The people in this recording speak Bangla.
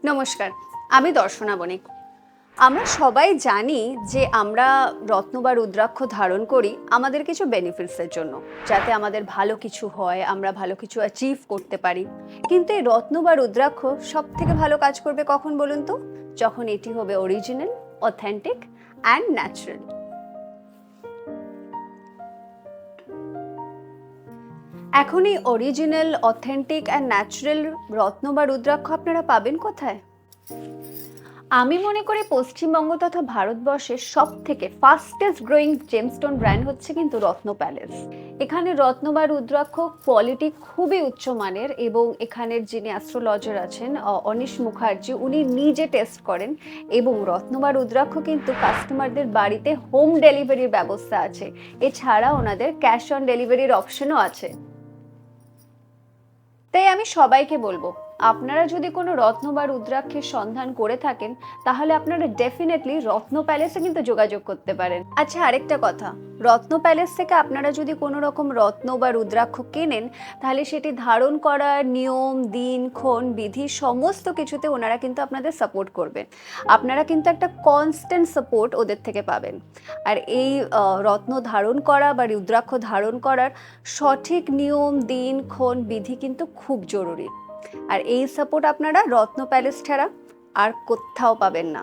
নমস্কার, আমি দর্শনা বণিক। আমরা সবাই জানি যে আমরা রত্ন বা রুদ্রাক্ষ ধারণ করি আমাদের কিছু বেনিফিটসের জন্য, যাতে আমাদের ভালো কিছু হয়, আমরা ভালো কিছু অ্যাচিভ করতে পারি। কিন্তু এই রত্ন বা রুদ্রাক্ষ সব থেকে ভালো কাজ করবে কখন বলুন তো? যখন এটি হবে অরিজিনাল, অথেন্টিক অ্যান্ড ন্যাচারাল। এখন এই অরিজিনাল, অথেন্টিক অ্যান্ড ন্যাচারাল রত্ন বা রুদ্রাক্ষ আপনারা পাবেন কোথায়? আমি মনে করি পশ্চিমবঙ্গ তথা ভারতবর্ষের সব থেকে ফাস্টেস্ট গ্রোয়িং জেমস্টোন ব্র্যান্ড হচ্ছে কিন্তু রত্ন প্যালেস। এখানে রত্ন বা রুদ্রাক্ষ কোয়ালিটি খুবই উচ্চমানের, এবং এখানের যিনি অ্যাস্ট্রোলজার আছেন অনিশ মুখার্জি, উনি নিজে টেস্ট করেন। এবং রত্ন বা রুদ্রাক্ষ কিন্তু কাস্টমারদের বাড়িতে হোম ডেলিভারির ব্যবস্থা আছে। এছাড়া ওনাদের ক্যাশ অন ডেলিভারির অপশনও আছে। তাই আমি সবাইকে বলবো, আপনারা যদি কোনো রত্ন বা রুদ্রাক্ষের সন্ধান করে থাকেন, তাহলে আপনারা ডেফিনেটলি রত্ন প্যালেসে কিন্তু যোগাযোগ করতে পারেন। আচ্ছা, আরেকটা কথা, রত্ন প্যালেস থেকে আপনারা যদি কোনো রকম রত্ন বা রুদ্রাক্ষ কেনেন, তাহলে সেটি ধারণ করার নিয়ম, দিনক্ষণ, বিধি সমস্ত কিছুতে ওনারা কিন্তু আপনাদের সাপোর্ট করবেন। আপনারা কিন্তু একটা কনস্ট্যান্ট সাপোর্ট ওদের থেকে পাবেন। আর এই রত্ন ধারণ করা বা রুদ্রাক্ষ ধারণ করার সঠিক নিয়ম, দিনক্ষণ, বিধি কিন্তু খুব জরুরি। আর এই সাপোর্ট আপনারা রত্ন প্যালেস ছাড়া আর কোথাও পাবেন না।